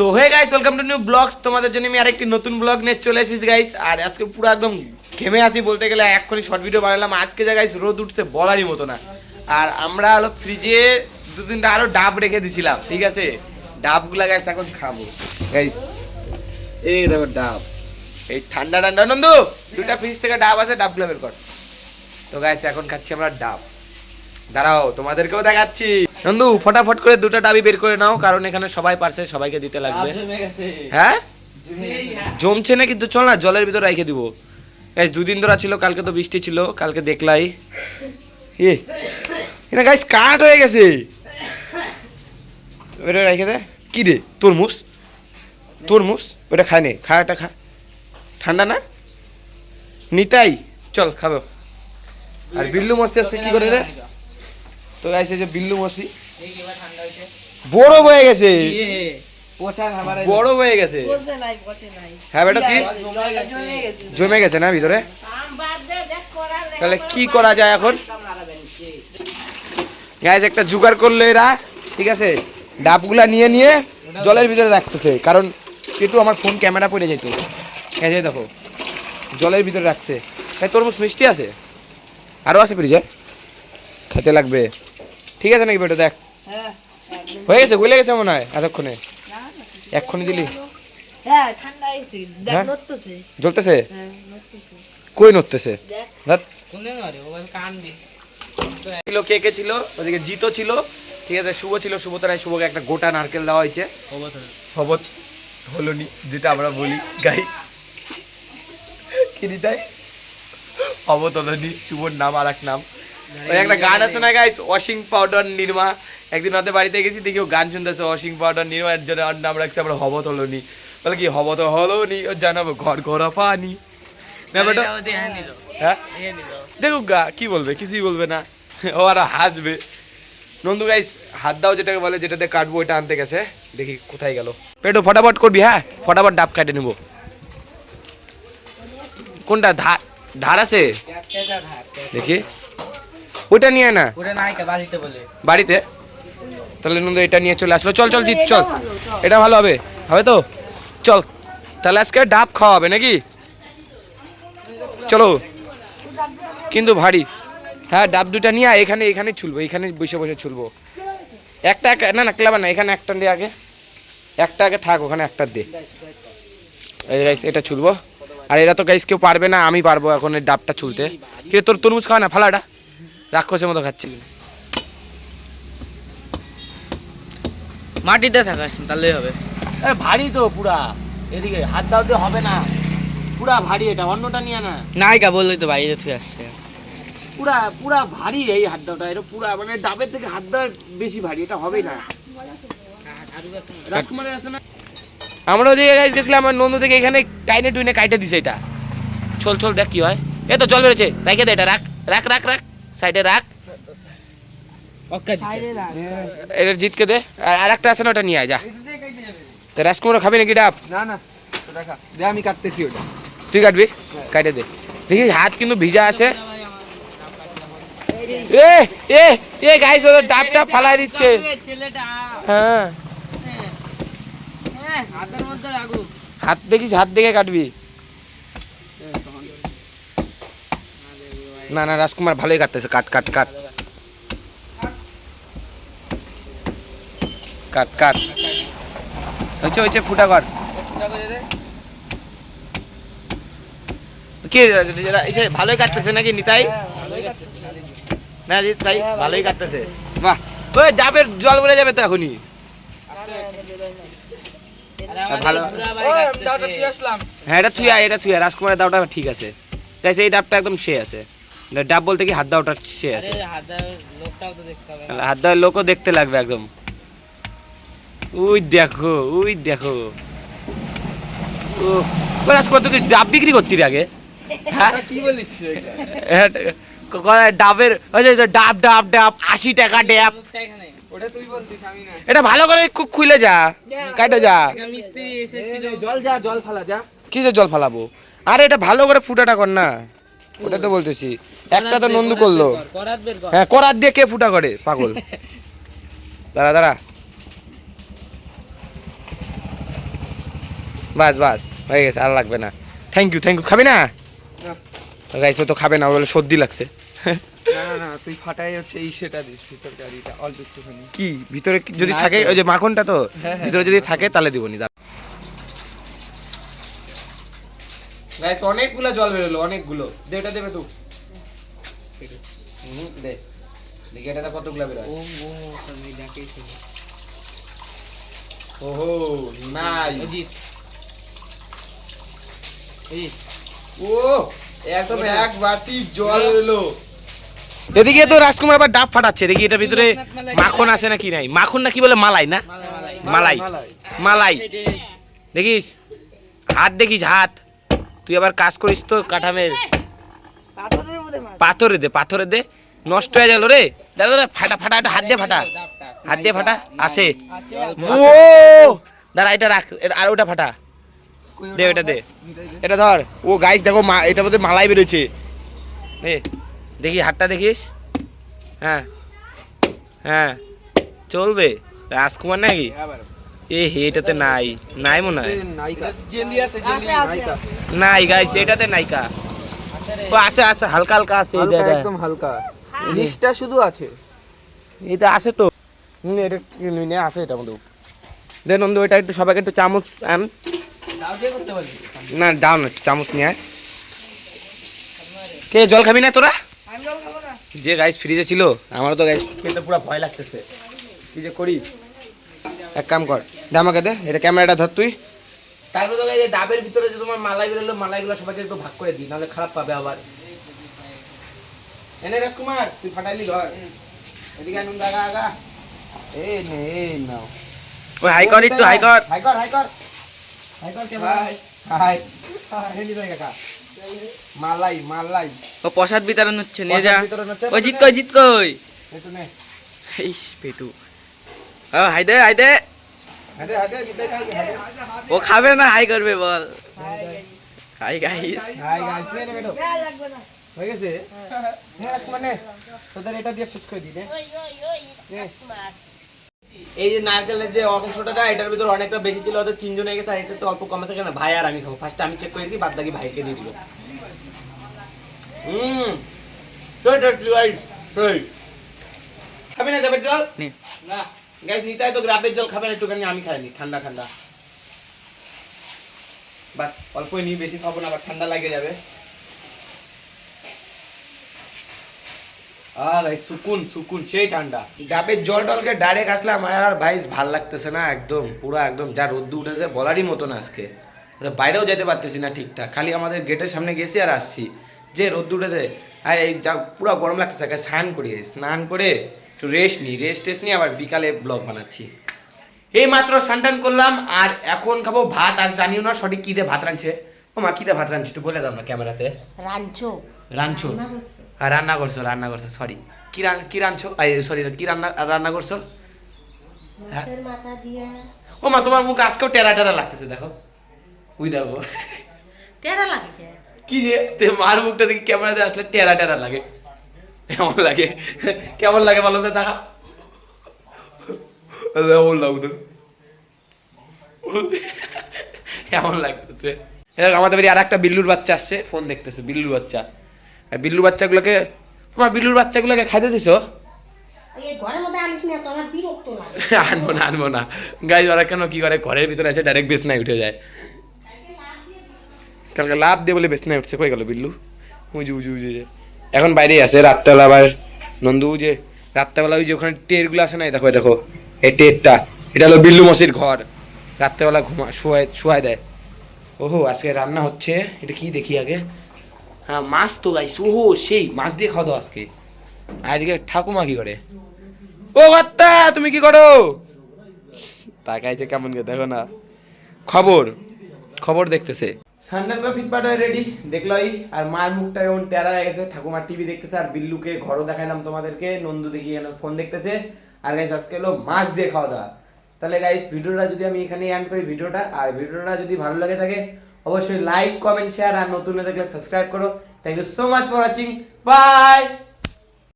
So hey guys welcome to new blogs. তোমাদের জন্য আমি আরেকটি নতুন ব্লগ নিয়ে চলে এসেছি গাইস। আর আজকে পুরো একদম ঘেমে আসি বলতে গেলে, এক্ষুনি শর্ট ভিডিও বানালাম। আজকে যা গাইস রোদ উঠছে বলারই মতো না। আর আমরা হলো ফ্রিজে দু তিনটা আরো ডাব রেখে দিছিলাম, ঠিক আছে? ডাবগুলা গাইস এখন খাবো গাইস। এই দেখো ডাব, এই ঠান্ডা ঠান্ডা। নন্দু দুটা ফ্রিজ থেকে ডাব আছে, ডাবগুলো বের কর। তো গাইস এখন খাচ্ছি আমরা ডাব। দাঁড়াও তোমাদেরকেও দেখাচ্ছি। নন্দু ফটাফট করে দুটো ডাবি বের করে নাও, কারণ এখানে সবাই পারছে, সবাইকে দিতে লাগবে। হ্যাঁ জমছে না কিন্তু, চল না জলের ভিতর রেখে দিব। গাইস দুদিন ধরে ছিল, কালকে তো বৃষ্টি ছিল, কালকে দেখলাই এটা গাইস কাট হয়ে গেছে। ওটা রেখে দে। কি রে তরমুজ? তরমুজ ওটা খায় নে, খা এটা খা, ঠান্ডা না নিতাই। চল খাবো। আর বিল্লু মসি আছে কি করে রে? তো গাইস এই যে বিল্লু মসি বড় হয়ে গেছে, বড় হয়ে গেছে। হ্যাঁ বেটা কি জমে গেছে না ভিতরে? তাহলে কি করা যায় এখন? গাইস একটা জোগাড় করলো এরা, ঠিক আছে? ডাবগুলা নিয়ে নিয়ে জলের ভিতরে রাখতেছে, কারণ একটু আমার ফোন ক্যামেরা পড়ে যেত। এই যে দেখো জলের ভিতরে রাখছে। তাই তরমুজ মিষ্টি আছে, আরো আছে ফ্রিজে, খেতে লাগবে। ঠিক আছে নাকি বেটা? দেখ হয়ে গেছে, গলে গেছে মনে হয় এতক্ষণে। এক্ষুনি দিলি জ্বলতেছে? কই নড়তেছে? কে কে ছিল ওদিকে? জিতো ছিল, ঠিক আছে, শুভ ছিল, শুভতারায় শুভকে একটা গোটা নারকেল দেওয়া হয়েছে। হবত হলনি যেটা আমরা বলি গাইস, কিনিটাই হবত হলনি। শুভর নাম আর এক নাম। ওই একটা গান আছে না গাইস, ওয়াশিং পাউডার নির্মা। একদিন ওদের বাড়িতে গেছি, দেখি ও গান শুনতেছে, ওয়াশিং পাউডার নির্মা। এর জন্য নাম রাখছে আমরা হবত হলনি। বলে কি হবত হলনি ও জানাবো ঘর ঘর পানি না বেটা? হ্যাঁ দেখুক গা, কি বলবে? কিছুই বলবে না, ও আর হাসবে। নন্দু গাইস হাত দাও যেটাকে বলে, যেটাতে কাটবো ওইটা আনতে গেছে। দেখি কোথায় গেল। পেটো ফটাফট করবি, হ্যাঁ ফটাফট ডাব কাটে নেবো। কোনটা ধার ধার আছে দেখি, ওইটা নিয়ে না বাড়িতে। তাহলে নন্দু এটা নিয়ে চলে আসলো। চল চল জিত চল, এটা ভালো হবে, হবে তো? চল তাহলে আজকে ডাব খাওয়া হবে নাকি? চলো কিন্তু ভারী। হ্যাঁ ডাব দুটা নিয়ে এখানে, এখানে ছুলবো, এখানে বসে বসে ছুলবো। একটা না না ক্লাবা না, এখানে একটা দিয়ে আগে, একটা আগে থাক, ওখানে একটা দে। এই গাইস এটা ছুলবো। আর এরা তো গাইস কেউ পারবে না, আমি পারবো এখন এই ডাবটা ছুলতে। কিন্তু তোর তরমুজ খাওয়া না, ফালাটা রাক্ষসের মতো খাচ্ছি। মাটিতে থাকাস তাহলে হবে। ভারী তো পুরা, এদিকে হাত দাও দিয়ে হবে না, পুরা ভারী। এটা অন্যটা নিয়ে না, নাইকা বললেই তো বাইরে থেকে আসছে। পুরা পুরা ভারী এই হাত দাওটা। এটা পুরা মানে ডাবের থেকে হাত দেওয়ার বেশি ভারী, এটা হবেই না। রাজকুমারের আছে না, আমরা ওদিকে গাইস গেছিলাম, আমার নন্দু থেকে এখানে টাইনে টুইনে কাইটে দিছে এটা। চল চল দেখ কি হয়। এই তো জল বেরোচ্ছে, রেখে দে এটা, রাখ রাখ রাখ রাখ সাইডে রাখ। এটা জিতকে দে। আর একটা আছে না, ওটা নিয়ে আয় যা। তো রাজকুমার খাবি নাকি ডাব? না না ওটা খা দে, আমি কাটতেছি ওটা। তুই কাটবি, কাটে দে। দেখি হাত কিন্তু ভিজা আছে। এ এ এ গাইস ওদের ডাবটা ফালাই দিচ্ছে। হ্যাঁ হাত দেখিস, হাত দেখে কাটবি। না না রাজকুমার ভালোই কাটতেছে, কাট কাট কাট কাট কাট। হচ্ছে হচ্ছে ফুটা কর। কি ভালোই কাটতেছে নাকি নিতাই? না তাই ভালোই কাটতেছে। বাহ, ওই ডাবের জল বেড়ে যাবে তো এখনই। ভালো হ্যাঁ এটা থুয়া, এটা থুয়া। রাজকুমারের দাওটা ঠিক আছে গাইস, এই ডাবটা একদম সে আছে। ডাব বলতে কি হাত দাওটা সে আছে। হাত দাওয়ার লোকও দেখতে লাগবে একদম। ওই দেখো, ওই দেখো। ও রাজকুমার তুই ডাব বিক্রি করতি আগে? হ্যাঁ কি বলিস ডাবের ডাব ডাব ডাব 80 টাকা ডাব। ওটা তুই বলতিস, আমি না। এটা ভালো করে খুলে যা, কাটে যা। মিস্ত্রি এসেছিল, জল যা, জল ফালা যা। কি যে জল ফালাবো? আরে এটা ভালো করে ফুটাটা কর না, ওটা তো বলতেছি। একটা তো নন্দু করলো। হ্যাঁ করাত দিয়ে কে ফুটা করে পাগল? দাঁড়া দাঁড়া বাস বাস হয়ে গেছে, আর লাগবে না। থ্যাংক ইউ খাবি না? না। গাইস ও তো খাবে না, বলে সর্দি লাগছে। না না না, তুই ফাটাই হচ্ছে এই সেটা দিস ভিতর গাড়িটা অল্প একটুখানি। কি ভিতরে যদি না থাকে তো। ওই যে মাখনটা তো হ্যাঁ, ভিতরে যদি থাকে তাহলে দিবনি। গাইস অনেকগুলো জল বেরোলো, অনেকগুলো। দে এটা দেবে তুই। দে দেখি এটা কতগুলো বেরোয়। ও আমি ডাকেই ছিল। ওহো নাই ও একদম এক বাটি জল বেরোলো। এদিকে তো রাজকুমার আবার ডাব ফাটাচ্ছে, দেখি এটার ভিতরে মাখন আছে নাকি নাই। মাখন না কি বলে, মালাই না, মালাই মালাই দেখিস, হাত দেখিস হাত। তুই আবার কাজ করিস তো কাঠামের। পাথরে দে নষ্ট হয়ে গেল রে। দাদা ফাটা ফাটা, এটা হাত দিয়ে ফাটা, হাত দিয়ে ফাটা। আসে ও দাঁড়া, এটা রাখ, আর ওটা ফাটা দে, ওটা দে, এটা ধর। ও গাইস দেখো এটা মধ্যে মালাই বেরোচ্ছে। দেখি হাতটা দেখিস। হ্যাঁ হ্যাঁ চলবে। রাজকুমার নাকি? এ হে এটাতে নাই, নাই মনে হয়। নাই গাইস এটাতে নাইকা। ও আছে আছে, হালকা হালকা আছে, হালকা একদম হালকা। নিচটা শুধু আছে। এটা আছে তো। এটা নিয়ে আছে এটা মধ্যে। দে নন্দু, এটা একটু সবাইকে একটু চামচ আন। না দাও না, একটু চামচ নিয়ে আয়। কে জল খাবি না তোরা? যে গাইস ফ্রিজে ছিল, আমারও তো গাইস কিন্তু পুরো ভয় লাগতেছে, কি যে করি। এক কাম কর, দে আমাকে দে, এটা ক্যামেরাটা ধর তুই। তারপরে তো এই ডাবের ভিতরে যে তোমার মালাই বেরোলো, মালাইগুলো সবাইকে একটু ভাগ করে দিই, নাহলে খারাপ পাবে আবার। এনে রাজকুমার তুই ফাটাইলি ধর, এদিকে আনন্দ আগা আগা। এই নে এই নাও। ওই হাই কর একটু, হাই কর। হাই কর ক্যামেরা। হাই এই নি কাকা। মালাই ও প্রসাদ বিতরণ হচ্ছে, নিয়ে যা। প্রসাদ বিতরণ হচ্ছে। ও জিত কই একটু নে। ইস পেটু। ও হাই দে হাতে দিতে হাতে। ও খাবে না, হাই করবে বল। Hi guys. হাই গাইস নে বেটো। হয়ে গেছে? হ্যাঁ রাজকুমার নে। তোদের এটা দিয়ে শেষ করে দি নে। এই যে নারকেলের যে অংশটা, এটার ভিতর অনেকটা বেশি ছিল, ওদের তিনজন হয়ে গেছে, আর এটা তো অল্প কম আছে। কেন ভাই আর আমি খাবো, ফার্স্টে আমি চেক করে দিই, বাদ বাকি ভাইকে দিয়ে দিল। খাবি না গ্রাপের জল? নে। না গাইস নিতাই তো গ্রাপের জল খাবেন একটুখানি, আমি খাইনি ঠান্ডা ঠান্ডা। বাস অল্পই নিই, বেশি খাবো না, আবার ঠান্ডা লাগে যাবে। সুকুন সেই ঠান্ডা। ডাবের জল টলকে ডাইরেক্ট আসলাম, আর ভাই ভাল লাগতেছে না একদম, পুরো একদম যা রোদ্দু উঠেছে বলারই মতো না আজকে। বাইরেও যেতে পারতেছি না ঠিকঠাক, খালি আমাদের গেটের সামনে গেছি আর আসছি, যে রোদ্দু উঠেছে। আর এই যা পুরো গরম লাগতেছে, স্নান করে একটু রেস্ট নিই, আবার বিকালে ব্লগ বানাচ্ছি। এই মাত্র স্নান করলাম, আর এখন খাবো ভাত। আর জানিও না সঠিক কি দিয়ে ভাত রাঁধছে। ও মা কি দিয়ে ভাত রাঁধছে একটু বলে দাও না ক্যামেরাতে। রাঁধছো আর রান্না করছো সরি, কি রাঁধছো? সরি কি রান্না করছো? ও মা তোমার মুখ আজকেও টেরা লাগতেছে, দেখো উই দেখো কি যে মার মুখটা দেখি ক্যামেরাতে আসলে টেরা লাগে। কেমন লাগে বলো তো, দেখা কেমন লাগতেছে। আমাদের বাড়ি আর একটা বিল্লুর বাচ্চা আসছে, ফোন দেখতেছে। বিল্লুর বাচ্চাগুলোকে, তোমার বিল্লুর বাচ্চাগুলোকে খাইতে দিছো? আনবো না গাইজ, ওরা কেন কি করে, ঘরের ভিতরে আছে ডাইরেক্ট বেসনায় উঠে যায়। কালকে লাভ দিয়ে বলে বেসনায় উঠছে, কই গেল বিল্লু? উজু এখন বাইরেই আছে। রাত্রেবেলা আবার নন্দু যে রাত্রেবেলা ওই যে ওখানে টেরগুলো আসে না, দেখো এই টেরটা, এটা হলো বিল্লু মসির ঘর। রাত্রেবেলা শোয়ায় দেয়। ওহো আজকে রান্না হচ্ছে, এটা কি দেখি আগে। হ্যাঁ মাছ তো গাইস, ওহো সেই মাছ দিয়ে খাওয়া দাও আজকে। আজকে ঠাকুমা কি করে? ও কর্তা তুমি কি করো? তাকাইছে কেমন কে, দেখো না, খবর দেখতেছে। সান্ডারগুলো ফিটপাট হয়ে রেডি দেখলোই। আর মায়ের মুখটা এমন টেরা হয়ে গেছে, ঠাকুমার টিভি দেখতেছে, আর বিল্লুকে ঘরও দেখাইলাম তোমাদেরকে, নন্দু দেখি ফোন দেখতেছে। আর গাইস আজকে হলো মাছ দিয়ে খাওয়া দাওয়া। তাহলে গাইস ভিডিওটা যদি আমি এখানে এন্ড করি ভিডিওটা, আর ভিডিওটা যদি ভালো লাগে থাকে অবশ্যই লাইক কমেন্ট শেয়ার, আর নতুন হয়ে থাকলে সাবস্ক্রাইব করো। Thank you so much for watching, by.